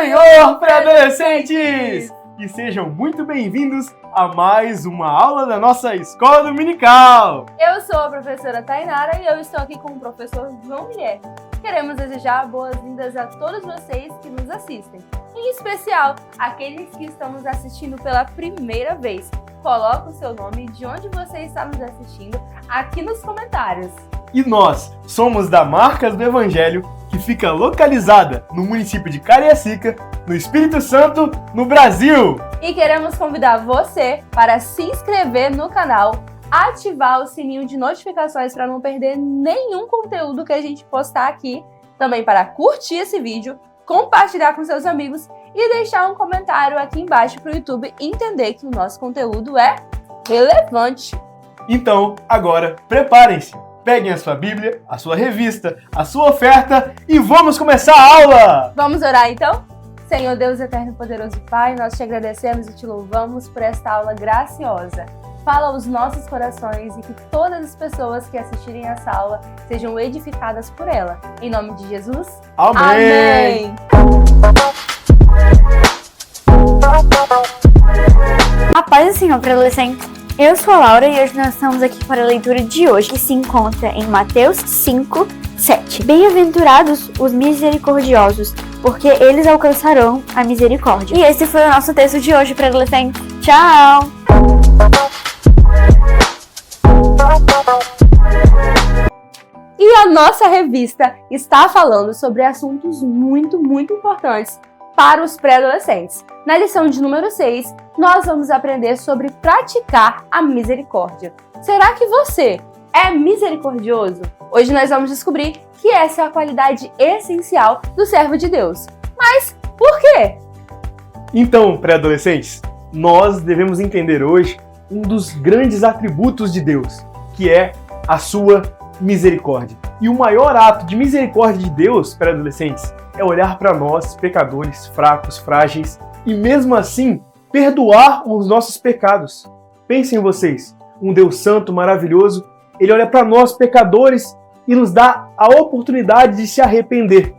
Senhor pré-adolescentes! E sejam muito bem-vindos a mais uma aula da nossa escola dominical! Eu sou a professora Tainara e eu estou aqui com o professor João Guilherme. Queremos desejar boas-vindas a todos vocês que nos assistem, em especial aqueles que estão nos assistindo pela primeira vez. Coloque o seu nome e de onde você está nos assistindo aqui nos comentários. E nós somos da Marcas do Evangelho, que fica localizada no município de Cariacica, no Espírito Santo, no Brasil! E queremos convidar você para se inscrever no canal, ativar o sininho de notificações para não perder nenhum conteúdo que a gente postar aqui, também para curtir esse vídeo, compartilhar com seus amigos e deixar um comentário aqui embaixo para o YouTube entender que o nosso conteúdo é relevante. Então, agora, preparem-se! Peguem a sua Bíblia, a sua revista, a sua oferta e vamos começar a aula! Vamos orar então? Senhor Deus eterno e poderoso Pai, nós te agradecemos e te louvamos por esta aula graciosa. Fala aos nossos corações e que todas as pessoas que assistirem essa aula sejam edificadas por ela. Em nome de Jesus, amém! A paz do Senhor para adolescentes. Eu sou a Laura e hoje nós estamos aqui para a leitura de hoje, que se encontra em Mateus 5, 7. Bem-aventurados os misericordiosos, porque eles alcançarão a misericórdia. E esse foi o nosso texto de hoje para adolescentes. Tchau! E a nossa revista está falando sobre assuntos muito importantes para os pré-adolescentes. Na lição de número 6, nós vamos aprender sobre praticar a misericórdia. Será que você é misericordioso? Hoje nós vamos descobrir que essa é a qualidade essencial do servo de Deus. Mas por quê? Então, pré-adolescentes, nós devemos entender hoje um dos grandes atributos de Deus, que é a sua misericórdia. E o maior ato de misericórdia de Deus, pré-adolescentes, é olhar para nós, pecadores, fracos, frágeis, e mesmo assim, perdoar os nossos pecados. Pensem vocês, um Deus santo, maravilhoso, Ele olha para nós, pecadores, e nos dá a oportunidade de se arrepender.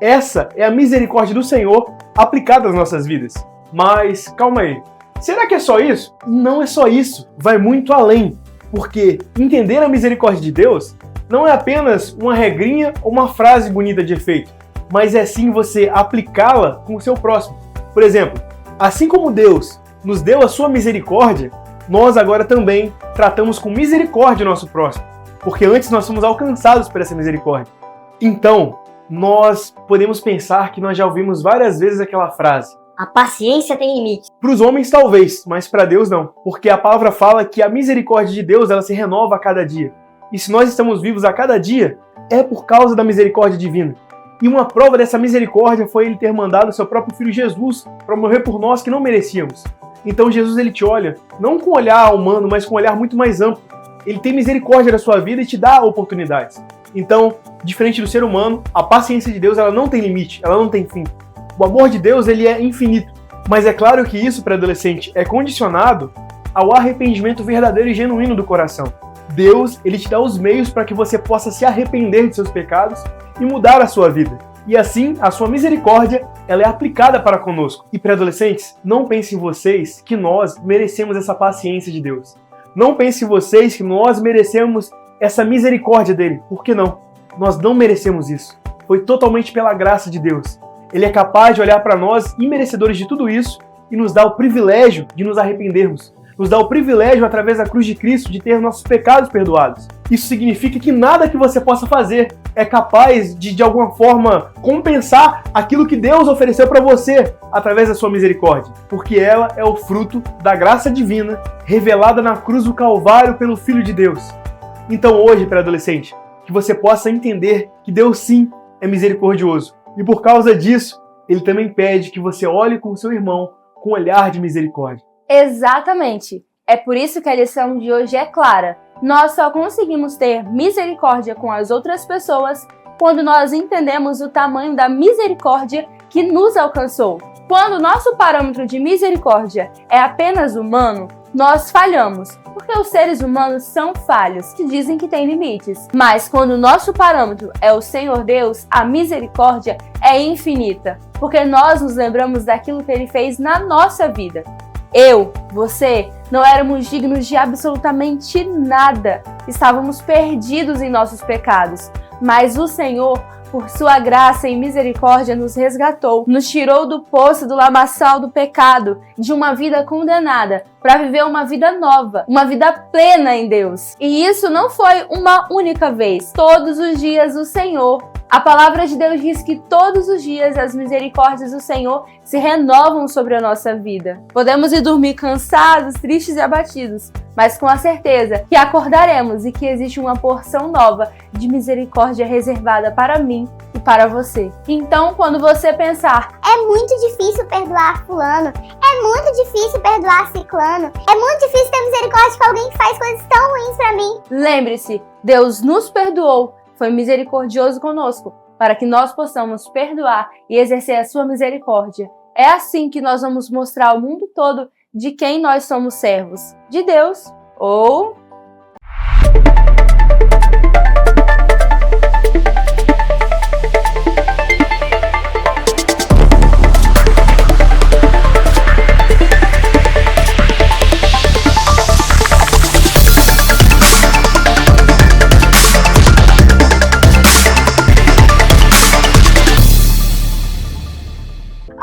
Essa é a misericórdia do Senhor aplicada às nossas vidas. Mas, calma aí, será que é só isso? Não é só isso, vai muito além. Porque entender a misericórdia de Deus não é apenas uma regrinha ou uma frase bonita de efeito, mas é sim você aplicá-la com o seu próximo. Por exemplo, assim como Deus nos deu a sua misericórdia, nós agora também tratamos com misericórdia o nosso próximo, porque antes nós fomos alcançados por essa misericórdia. Então, nós podemos pensar que nós já ouvimos várias vezes aquela frase: a paciência tem limite. Para os homens talvez, mas para Deus não, porque a palavra fala que a misericórdia de Deus ela se renova a cada dia. E se nós estamos vivos a cada dia, é por causa da misericórdia divina. E uma prova dessa misericórdia foi Ele ter mandado o seu próprio Filho Jesus para morrer por nós que não merecíamos. Então Jesus ele te olha, não com um olhar humano, mas com um olhar muito mais amplo. Ele tem misericórdia da sua vida e te dá oportunidades. Então, diferente do ser humano, a paciência de Deus ela não tem limite, ela não tem fim. O amor de Deus ele é infinito. Mas é claro que isso, para adolescente, é condicionado ao arrependimento verdadeiro e genuíno do coração. Deus ele te dá os meios para que você possa se arrepender de seus pecados e mudar a sua vida. E assim, a sua misericórdia ela é aplicada para conosco. E pré-adolescentes, não pensem vocês que nós merecemos essa paciência de Deus. Não pensem vocês que nós merecemos essa misericórdia dele. Por que não? Nós não merecemos isso. Foi totalmente pela graça de Deus. Ele é capaz de olhar para nós, imerecedores de tudo isso, e nos dar o privilégio de nos arrependermos. Nos dá o privilégio, através da cruz de Cristo, de ter nossos pecados perdoados. Isso significa que nada que você possa fazer é capaz de alguma forma, compensar aquilo que Deus ofereceu para você através da sua misericórdia. Porque ela é o fruto da graça divina, revelada na cruz do Calvário pelo Filho de Deus. Então hoje, pré-adolescente, que você possa entender que Deus sim é misericordioso. E por causa disso, Ele também pede que você olhe com o seu irmão com um olhar de misericórdia. Exatamente. É por isso que a lição de hoje é clara. Nós só conseguimos ter misericórdia com as outras pessoas quando nós entendemos o tamanho da misericórdia que nos alcançou. Quando o nosso parâmetro de misericórdia é apenas humano, nós falhamos, porque os seres humanos são falhos, que dizem que têm limites. Mas quando o nosso parâmetro é o Senhor Deus, a misericórdia, é infinita, porque nós nos lembramos daquilo que Ele fez na nossa vida. Eu, você, não éramos dignos de absolutamente nada. Estávamos perdidos em nossos pecados. Mas o Senhor, por sua graça e misericórdia, nos resgatou, nos tirou do poço do lamaçal do pecado, de uma vida condenada, para viver uma vida nova, uma vida plena em Deus. E isso não foi uma única vez. Todos os dias o Senhor, a palavra de Deus diz que todos os dias as misericórdias do Senhor se renovam sobre a nossa vida. Podemos ir dormir cansados, tristes e abatidos, mas com a certeza que acordaremos e que existe uma porção nova de misericórdia reservada para mim e para você. Então, quando você pensar, é muito difícil perdoar fulano, é muito difícil perdoar ciclano, é muito difícil ter misericórdia com alguém que faz coisas tão ruins pra mim, lembre-se, Deus nos perdoou, foi misericordioso conosco, para que nós possamos perdoar e exercer a sua misericórdia. É assim que nós vamos mostrar ao mundo todo de quem nós somos servos, de Deus ou...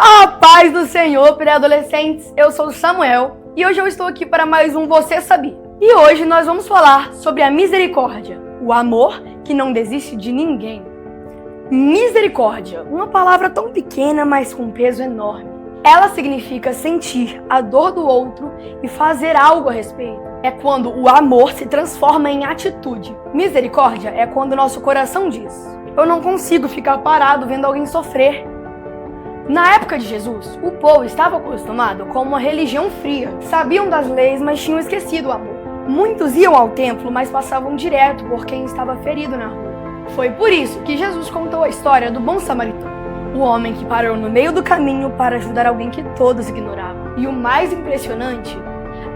A paz do Senhor, pré-adolescentes, eu sou o Samuel e hoje eu estou aqui para mais um Você Sabia. E hoje nós vamos falar sobre a misericórdia, o amor que não desiste de ninguém. Misericórdia, uma palavra tão pequena, mas com um peso enorme. Ela significa sentir a dor do outro e fazer algo a respeito. É quando o amor se transforma em atitude. Misericórdia é quando nosso coração diz: eu não consigo ficar parado vendo alguém sofrer. Na época de Jesus, o povo estava acostumado com uma religião fria. Sabiam das leis, mas tinham esquecido o amor. Muitos iam ao templo, mas passavam direto por quem estava ferido na rua. Foi por isso que Jesus contou a história do bom samaritano, o homem que parou no meio do caminho para ajudar alguém que todos ignoravam. E o mais impressionante,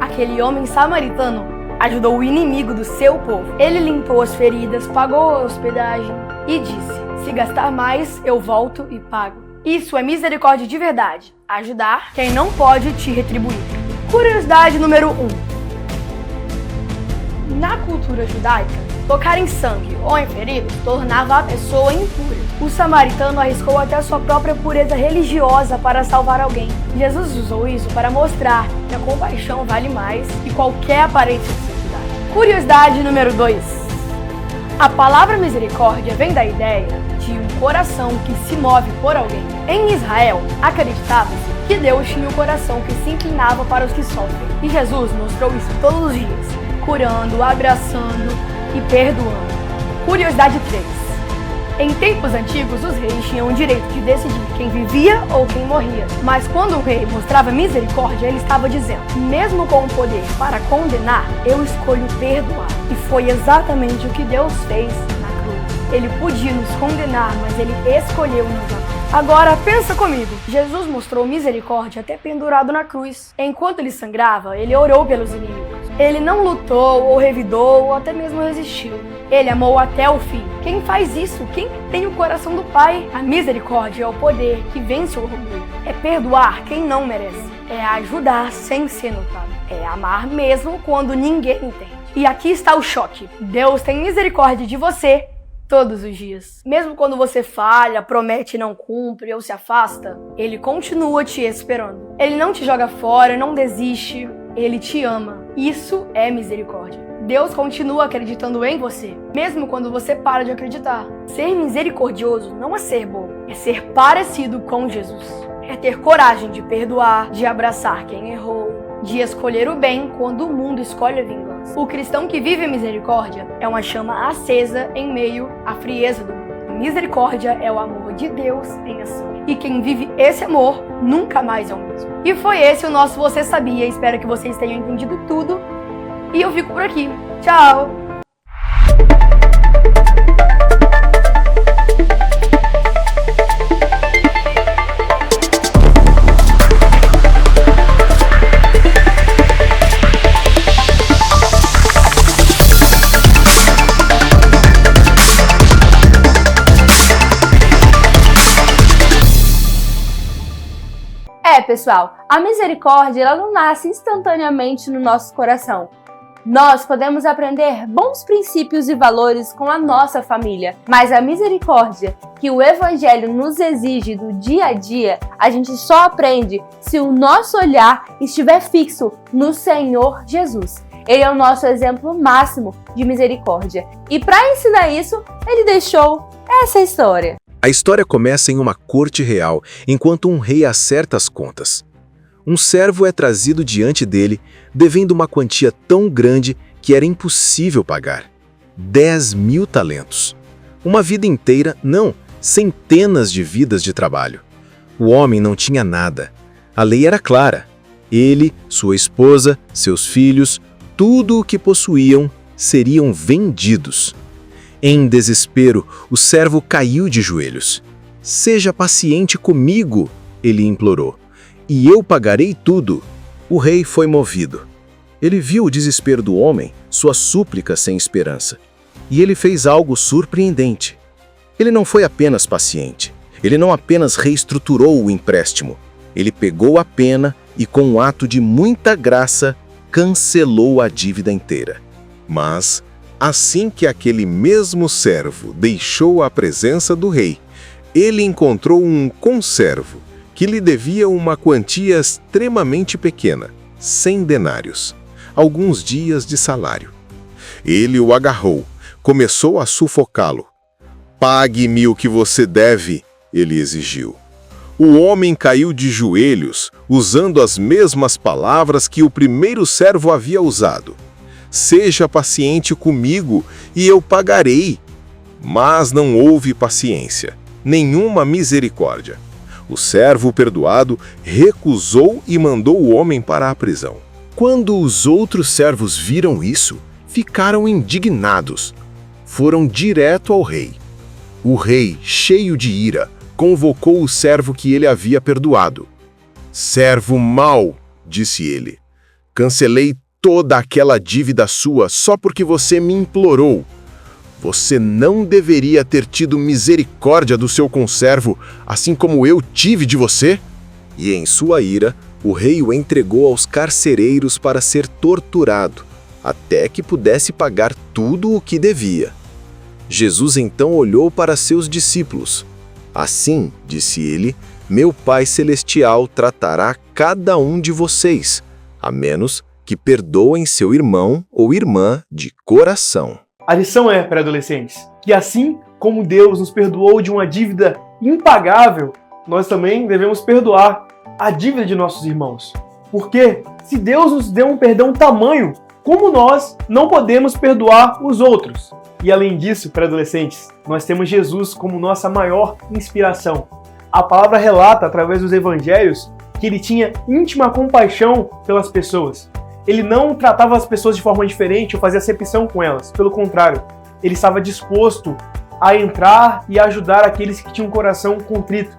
aquele homem samaritano ajudou o inimigo do seu povo. Ele limpou as feridas, pagou a hospedagem e disse: se gastar mais, eu volto e pago. Isso é misericórdia de verdade, ajudar quem não pode te retribuir. Curiosidade número 1. Na cultura judaica, tocar em sangue ou em feridos tornava a pessoa impura. O samaritano arriscou até sua própria pureza religiosa para salvar alguém. Jesus usou isso para mostrar que a compaixão vale mais que qualquer aparência de santidade. Curiosidade número 2. A palavra misericórdia vem da ideia de um coração que se move por alguém. Em Israel, acreditava-se que Deus tinha um coração que se inclinava para os que sofrem. E Jesus mostrou isso todos os dias, curando, abraçando e perdoando. Curiosidade 3. Em tempos antigos, os reis tinham o direito de decidir quem vivia ou quem morria. Mas quando o rei mostrava misericórdia, ele estava dizendo: mesmo com o poder para condenar, eu escolho perdoar. E foi exatamente o que Deus fez na cruz. Ele podia nos condenar, mas ele escolheu nos amar. Agora pensa comigo, Jesus mostrou misericórdia até pendurado na cruz. Enquanto ele sangrava, ele orou pelos inimigos. Ele não lutou ou revidou ou até mesmo resistiu. Ele amou até o fim. Quem faz isso? Quem tem o coração do Pai? A misericórdia é o poder que vence o orgulho. É perdoar quem não merece. É ajudar sem ser notado. É amar mesmo quando ninguém entende. E aqui está o choque. Deus tem misericórdia de você todos os dias. Mesmo quando você falha, promete e não cumpre ou se afasta, Ele continua te esperando. Ele não te joga fora, não desiste. Ele te ama. Isso é misericórdia. Deus continua acreditando em você, mesmo quando você para de acreditar. Ser misericordioso não é ser bom, é ser parecido com Jesus. É ter coragem de perdoar, de abraçar quem errou, de escolher o bem quando o mundo escolhe a vingança. O cristão que vive a misericórdia é uma chama acesa em meio à frieza do mundo. A misericórdia é o amor de Deus em ação. E quem vive esse amor nunca mais é o mesmo. E foi esse o nosso Você Sabia. Espero que vocês tenham entendido tudo. E eu fico por aqui. Tchau! Pessoal, a misericórdia ela não nasce instantaneamente no nosso coração. Nós podemos aprender bons princípios e valores com a nossa família, mas a misericórdia que o Evangelho nos exige do dia a dia, a gente só aprende se o nosso olhar estiver fixo no Senhor Jesus. Ele é o nosso exemplo máximo de misericórdia. E para ensinar isso, ele deixou essa história. A história começa em uma corte real, enquanto um rei acerta as contas. Um servo é trazido diante dele, devendo uma quantia tão grande que era impossível pagar. 10.000 talentos. Uma vida inteira, não, centenas de vidas de trabalho. O homem não tinha nada. A lei era clara. Ele, sua esposa, seus filhos, tudo o que possuíam seriam vendidos. Em desespero, o servo caiu de joelhos. "Seja paciente comigo", ele implorou, "e eu pagarei tudo." O rei foi movido. Ele viu o desespero do homem, sua súplica sem esperança. E ele fez algo surpreendente. Ele não foi apenas paciente. Ele não apenas reestruturou o empréstimo. Ele pegou a pena e, com um ato de muita graça, cancelou a dívida inteira. Mas, assim que aquele mesmo servo deixou a presença do rei, ele encontrou um conservo que lhe devia uma quantia extremamente pequena, 100 denários, alguns dias de salário. Ele o agarrou, começou a sufocá-lo. "Pague-me o que você deve", ele exigiu. O homem caiu de joelhos, usando as mesmas palavras que o primeiro servo havia usado. "Seja paciente comigo e eu pagarei." Mas não houve paciência, nenhuma misericórdia. O servo perdoado recusou e mandou o homem para a prisão. Quando os outros servos viram isso, ficaram indignados. Foram direto ao rei. O rei, cheio de ira, convocou o servo que ele havia perdoado. "Servo mau", disse ele, "cancelei toda aquela dívida sua só porque você me implorou. Você não deveria ter tido misericórdia do seu conservo, assim como eu tive de você?" E em sua ira, o rei o entregou aos carcereiros para ser torturado, até que pudesse pagar tudo o que devia. Jesus então olhou para seus discípulos. "Assim", disse ele, "meu Pai Celestial tratará cada um de vocês, a menos que perdoem seu irmão ou irmã de coração." A lição é, pré-adolescentes, que assim como Deus nos perdoou de uma dívida impagável, nós também devemos perdoar a dívida de nossos irmãos. Porque se Deus nos deu um perdão tamanho, como nós não podemos perdoar os outros? E além disso, pré-adolescentes, nós temos Jesus como nossa maior inspiração. A palavra relata, através dos evangelhos, que ele tinha íntima compaixão pelas pessoas. Ele não tratava as pessoas de forma diferente ou fazia acepção com elas. Pelo contrário, ele estava disposto a entrar e ajudar aqueles que tinham um coração contrito.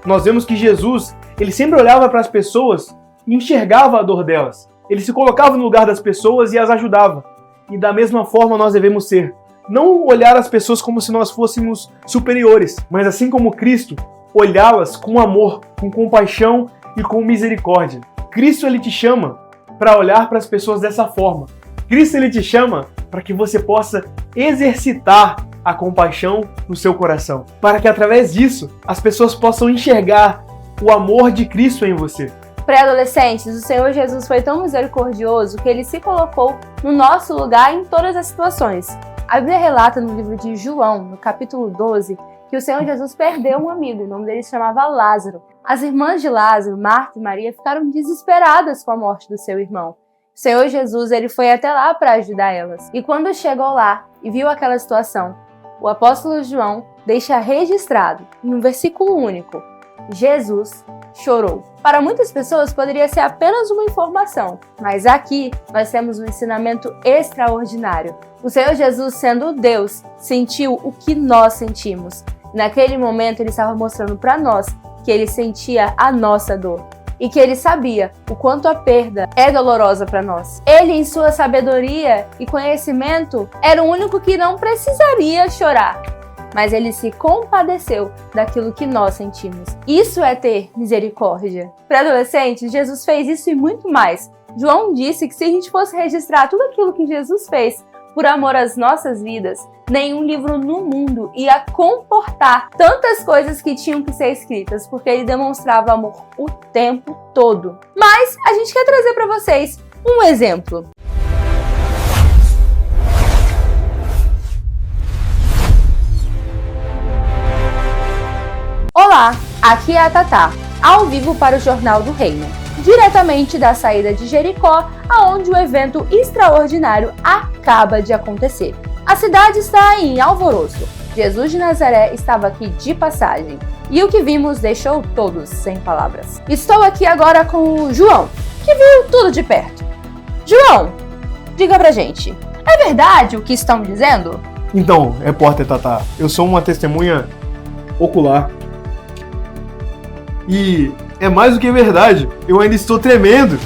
Nós vemos que Jesus, ele sempre olhava para as pessoas e enxergava a dor delas. Ele se colocava no lugar das pessoas e as ajudava. E da mesma forma nós devemos ser. Não olhar as pessoas como se nós fôssemos superiores, mas assim como Cristo, olhá-las com amor, com compaixão e com misericórdia. Cristo, ele te chama para olhar para as pessoas dessa forma. Cristo, ele te chama para que você possa exercitar a compaixão no seu coração, para que através disso as pessoas possam enxergar o amor de Cristo em você. Pré-adolescentes, o Senhor Jesus foi tão misericordioso que ele se colocou no nosso lugar em todas as situações. A Bíblia relata no livro de João, no capítulo 12, que o Senhor Jesus perdeu um amigo, o nome dele se chamava Lázaro. As irmãs de Lázaro, Marta e Maria, ficaram desesperadas com a morte do seu irmão. O Senhor Jesus, ele foi até lá para ajudar elas. E quando chegou lá e viu aquela situação, o apóstolo João deixa registrado em um versículo único: Jesus chorou. Para muitas pessoas poderia ser apenas uma informação, mas aqui nós temos um ensinamento extraordinário. O Senhor Jesus, sendo Deus, sentiu o que nós sentimos. Naquele momento ele estava mostrando para nós que ele sentia a nossa dor e que ele sabia o quanto a perda é dolorosa para nós. Ele, em sua sabedoria e conhecimento, era o único que não precisaria chorar. mas ele se compadeceu daquilo que nós sentimos. Isso é ter misericórdia. Para adolescentes, Jesus fez isso e muito mais. João disse que se a gente fosse registrar tudo aquilo que Jesus fez por amor às nossas vidas, nenhum livro no mundo ia comportar tantas coisas que tinham que ser escritas, porque ele demonstrava amor o tempo todo. Mas a gente quer trazer para vocês um exemplo. Olá, aqui é a Tatá, ao vivo para o Jornal do Reino, diretamente da saída de Jericó, aonde o evento extraordinário acaba de acontecer. A cidade está em alvoroço. Jesus de Nazaré estava aqui de passagem, e o que vimos deixou todos sem palavras. Estou aqui agora com o João, que viu tudo de perto. João, diga pra gente, é verdade o que estão dizendo? Então, repórter Tatá, eu sou uma testemunha ocular. E é mais do que verdade, eu ainda estou tremendo.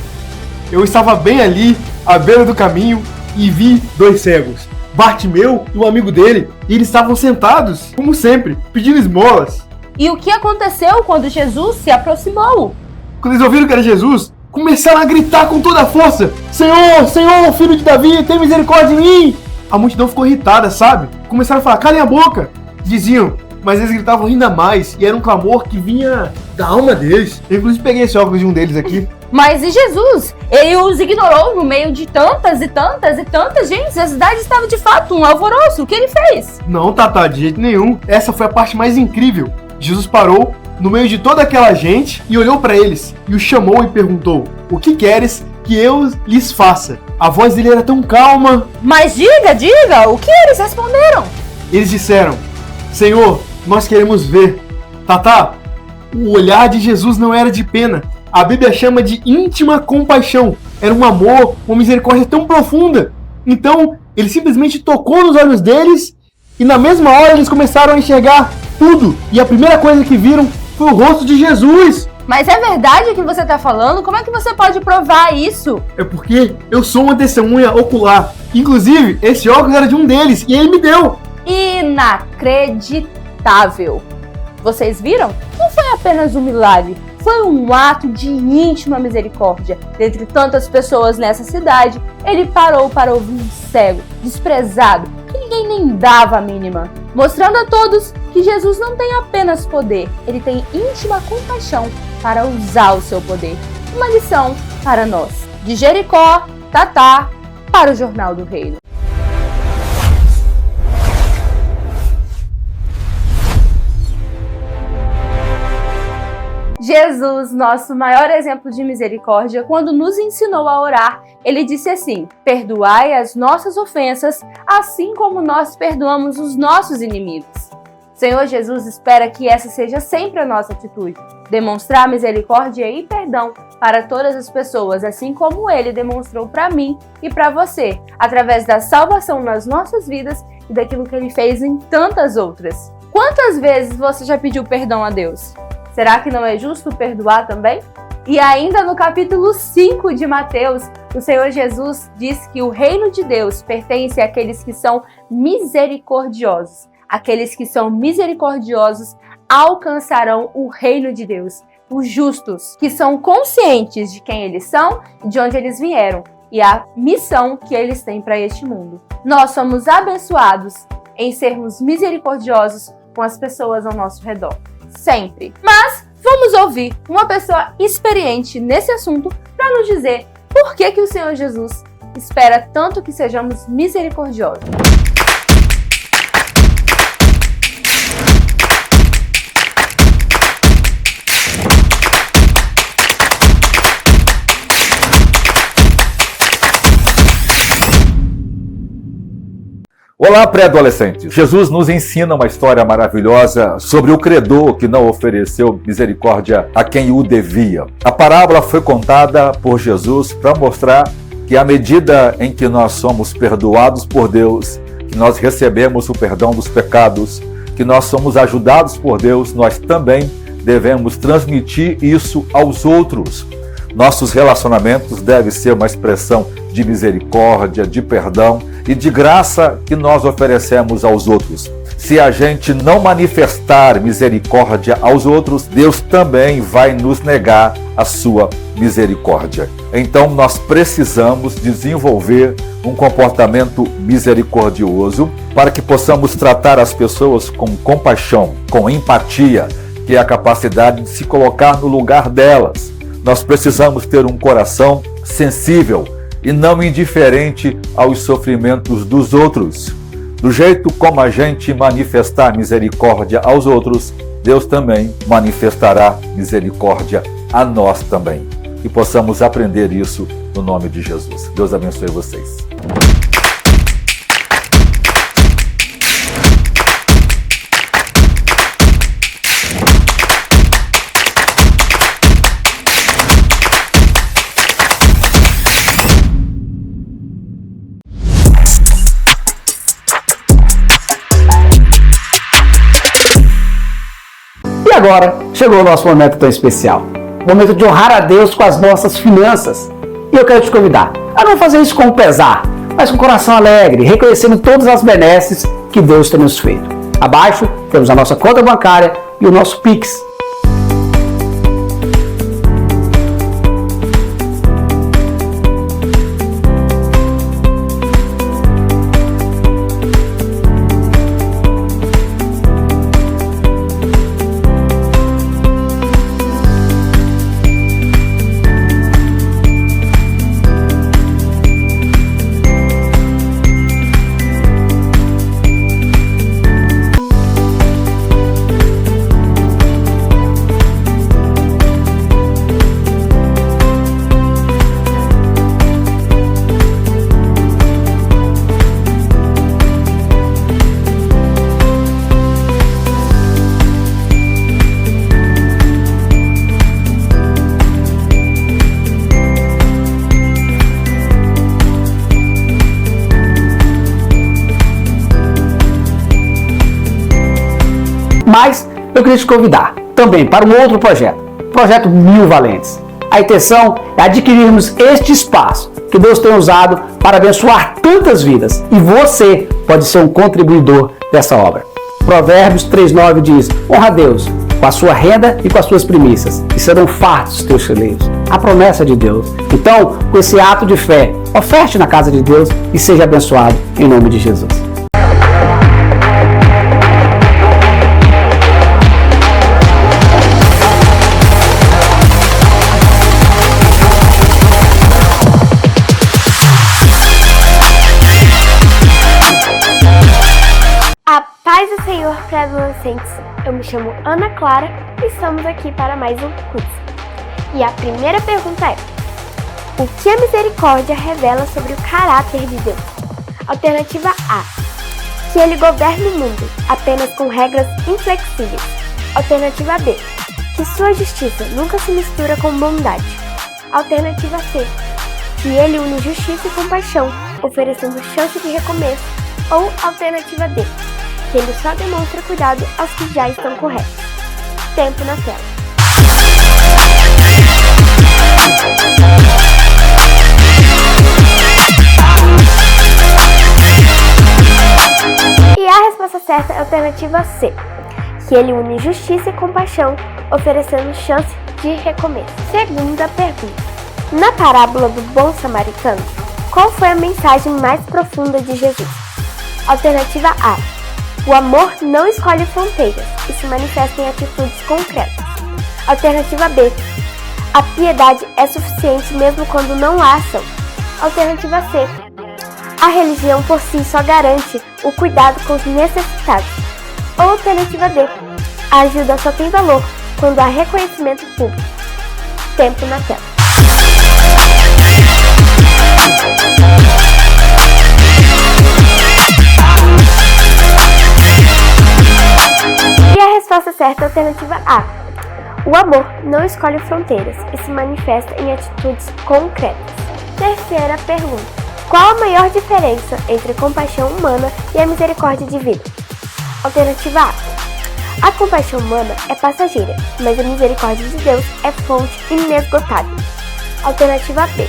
Eu estava bem ali, à beira do caminho, e vi dois cegos, Bartimeu e um amigo dele, e eles estavam sentados, como sempre, pedindo esmolas. E o que aconteceu quando Jesus se aproximou? Quando eles ouviram que era Jesus, começaram a gritar com toda a força: Senhor, Senhor, filho de Davi, tem misericórdia de mim! A multidão ficou irritada, sabe? Começaram a falar: calem a boca! Diziam, mas eles gritavam ainda mais, e era um clamor que vinha da alma deles. Eu inclusive peguei esse óculos de um deles aqui. Mas e Jesus? Ele os ignorou no meio de tantas e tantas e tantas gente. A cidade estava de fato um alvoroço. O que ele fez? Não, Tatá, de jeito nenhum. Essa foi a parte mais incrível. Jesus parou no meio de toda aquela gente e olhou para eles e os chamou e perguntou: o que queres que eu lhes faça? A voz dele era tão calma. Mas diga, o que eles responderam? Eles disseram: Senhor, nós queremos ver. Tatá, o olhar de Jesus não era de pena. A Bíblia chama de íntima compaixão. Era um amor, uma misericórdia tão profunda. Então, ele simplesmente tocou nos olhos deles e na mesma hora eles começaram a enxergar tudo. E a primeira coisa que viram foi o rosto de Jesus. Mas é verdade o que você está falando? Como é que você pode provar isso? É porque eu sou uma testemunha ocular. Inclusive, esse óculos era de um deles e ele me deu. Inacreditável! Vocês viram? Não foi apenas um milagre, foi um ato de íntima misericórdia. Dentre tantas pessoas nessa cidade, ele parou para ouvir um cego, desprezado, que ninguém nem dava a mínima, mostrando a todos que Jesus não tem apenas poder, ele tem íntima compaixão para usar o seu poder. Uma lição para nós. De Jericó, Tatá, para o Jornal do Reino. Jesus, nosso maior exemplo de misericórdia, quando nos ensinou a orar, ele disse assim: perdoai as nossas ofensas, assim como nós perdoamos os nossos inimigos. Senhor Jesus espera que essa seja sempre a nossa atitude, demonstrar misericórdia e perdão para todas as pessoas, assim como ele demonstrou para mim e para você, através da salvação nas nossas vidas e daquilo que ele fez em tantas outras. Quantas vezes você já pediu perdão a Deus? Será que não é justo perdoar também? E ainda no capítulo 5 de Mateus, o Senhor Jesus diz que o reino de Deus pertence àqueles que são misericordiosos. Aqueles que são misericordiosos alcançarão o reino de Deus. Os justos, que são conscientes de quem eles são e de onde eles vieram, e a missão que eles têm para este mundo. Nós somos abençoados em sermos misericordiosos com as pessoas ao nosso redor. Sempre. Mas vamos ouvir uma pessoa experiente nesse assunto para nos dizer por que o Senhor Jesus espera tanto que sejamos misericordiosos. Olá, pré-adolescentes! Jesus nos ensina uma história maravilhosa sobre o credor que não ofereceu misericórdia a quem o devia. A parábola foi contada por Jesus para mostrar que à medida em que nós somos perdoados por Deus, que nós recebemos o perdão dos pecados, que nós somos ajudados por Deus, nós também devemos transmitir isso aos outros. Nossos relacionamentos devem ser uma expressão de misericórdia, de perdão e de graça que nós oferecemos aos outros. se a gente não manifestar misericórdia aos outros, Deus também vai nos negar a sua misericórdia. Então nós precisamos desenvolver um comportamento misericordioso para que possamos tratar as pessoas com compaixão, com empatia, que é a capacidade de se colocar no lugar delas. Nós precisamos ter um coração sensível e não indiferente aos sofrimentos dos outros. Do jeito como a gente manifestar misericórdia aos outros, Deus também manifestará misericórdia a nós também. Que possamos aprender isso no nome de Jesus. Deus abençoe vocês. E agora, chegou o nosso momento tão especial. O momento de honrar a Deus com as nossas finanças. E eu quero te convidar a não fazer isso com pesar, mas com coração alegre, reconhecendo todas as benesses que Deus tem nos feito. Abaixo temos a nossa conta bancária e o nosso Pix. Mas eu queria te convidar também para um outro projeto, o Projeto Mil Valentes. A intenção é adquirirmos este espaço que Deus tem usado para abençoar tantas vidas e você pode ser um contribuidor dessa obra. Provérbios 3,9 diz: honra a Deus com a sua renda e com as suas primícias, e serão fartos os teus celeiros. A promessa de Deus. Então, com esse ato de fé, oferte na casa de Deus e seja abençoado em nome de Jesus. Paz do Senhor para adolescentes, eu me chamo Ana Clara e estamos aqui para mais um quiz. E a primeira pergunta é: o que a misericórdia revela sobre o caráter de Deus? Alternativa A: que ele governa o mundo apenas com regras inflexíveis. Alternativa B: que sua justiça nunca se mistura com bondade. Alternativa C: que ele une justiça e compaixão, oferecendo chance de recomeço. Ou alternativa D: que ele só demonstra cuidado aos que já estão corretos. Tempo na tela. E a resposta certa é a alternativa C: que ele une justiça e compaixão, oferecendo chance de recomeço. Segunda pergunta: na parábola do bom samaritano, qual foi a mensagem mais profunda de Jesus? Alternativa A: o amor não escolhe fronteiras e se manifesta em atitudes concretas. Alternativa B: a piedade é suficiente mesmo quando não há ação. Alternativa C: a religião por si só garante o cuidado com os necessitados. Ou alternativa D: a ajuda só tem valor quando há reconhecimento público. Tempo na tela. E a resposta certa é a alternativa A: o amor não escolhe fronteiras e se manifesta em atitudes concretas. Terceira pergunta: qual a maior diferença entre a compaixão humana e a misericórdia divina? Alternativa A: a compaixão humana é passageira, mas a misericórdia de Deus é fonte inesgotável. Alternativa B: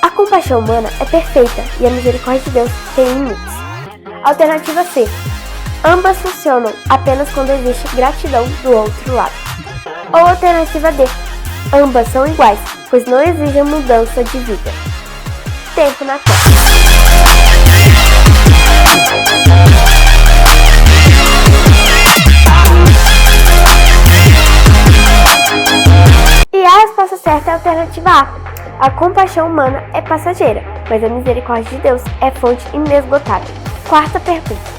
a compaixão humana é perfeita e a misericórdia de Deus tem limites. Alternativa C: Ambas funcionam apenas quando existe gratidão do outro lado. Ou alternativa D. Ambas são iguais, pois não exigem mudança de vida. Tempo na tela. E a resposta certa é a alternativa A. A compaixão humana é passageira, mas a misericórdia de Deus é fonte inesgotável. Quarta pergunta.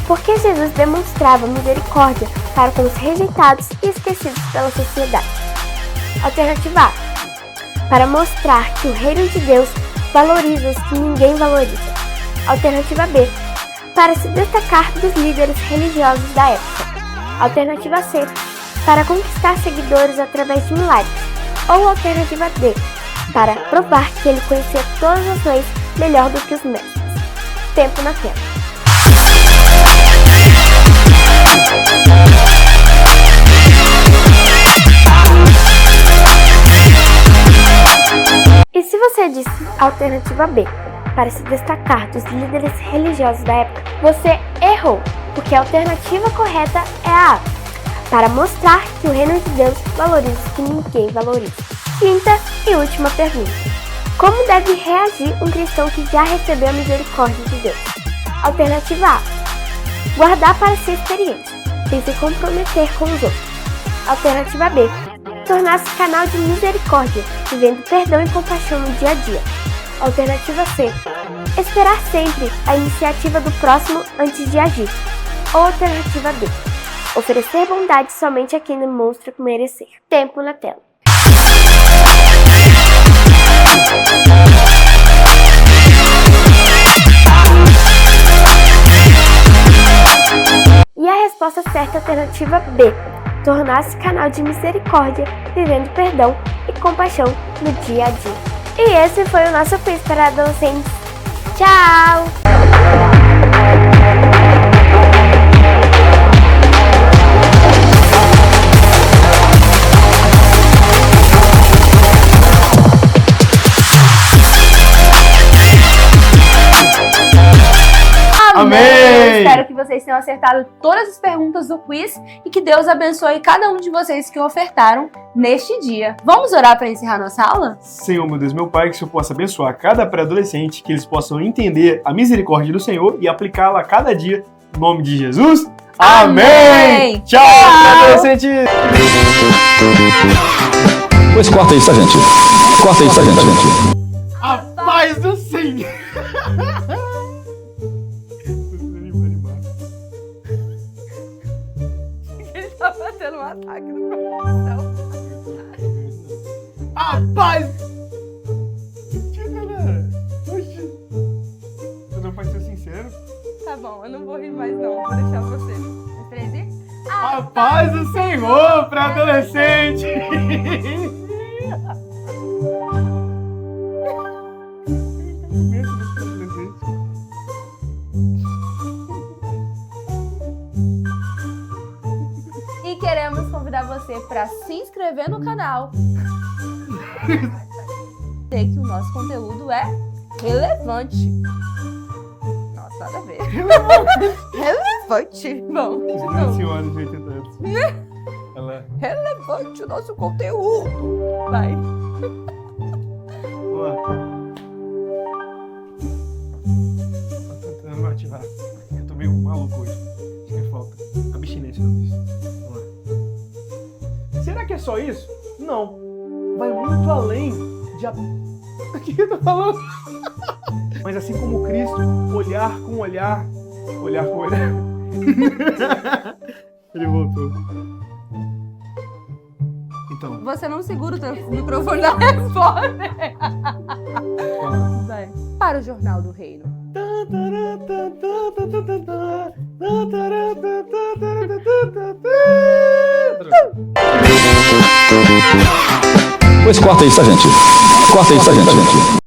Por que Jesus demonstrava misericórdia para com os rejeitados e esquecidos pela sociedade? Alternativa A. Para mostrar que o reino de Deus valoriza os que ninguém valoriza. Alternativa B. Para se destacar dos líderes religiosos da época. Alternativa C. Para conquistar seguidores através de milagres. Ou alternativa D. Para provar que ele conhecia todas as leis melhor do que os mestres. Tempo na tela. E se você disse alternativa B, para se destacar dos líderes religiosos da época, você errou, porque a alternativa correta é a A, para mostrar que o reino de Deus valoriza os que ninguém valoriza. Quinta e última pergunta. Como deve reagir um cristão que já recebeu a misericórdia de Deus? Alternativa A. Guardar para si a experiência, sem se comprometer com os outros. Alternativa B. Tornar-se canal de misericórdia, vivendo perdão e compaixão no dia a dia. Alternativa C. Esperar sempre a iniciativa do próximo antes de agir. Ou alternativa D. Oferecer bondade somente a quem demonstra merecer. Tempo na tela. E a resposta certa é a alternativa B. Tornar-se canal de misericórdia, vivendo perdão e compaixão no dia a dia. E esse foi o nosso quiz para adolescentes. Tchau! Amém! Espero que vocês tenham acertado todas as perguntas do quiz e que Deus abençoe cada um de vocês que ofertaram neste dia. Vamos orar para encerrar nossa aula? Senhor, meu Deus, meu Pai, que o Senhor possa abençoar cada pré-adolescente, que eles possam entender a misericórdia do Senhor e aplicá-la a cada dia. Em nome de Jesus. Amém! Tchau, pré-adolescente! Pois corta isso, gente. Corta isso, gente. A paz do Senhor! Ele tá batendo um ataque no coração. A paz! Galera! Oxi! Você não pode ser sincero? Tá bom, eu não vou rir mais não, vou deixar você. Freze? A paz do Senhor para adolescente! E queremos convidar você para se inscrever no canal. Sei que o nosso conteúdo é relevante. Nossa, nada a ver. Relevante. Bom, Uma senhora de 80 anos. Ela... relevante o nosso conteúdo. Vai. Vamos lá. Tô tentando ativar. Eu tô meio maluco hoje. Acho que falta abstinência pra isso. Vamos lá. Será que é só isso? Não. Vai muito além de... O que eu tô falando? Mas assim como Cristo, olhar com olhar. Olhar com olhar. Ele voltou. Então. Você não segura o teu microfone da resposta. Vai. Para o Jornal do Reino. Pois corta isso, gente. Corta isso, gente.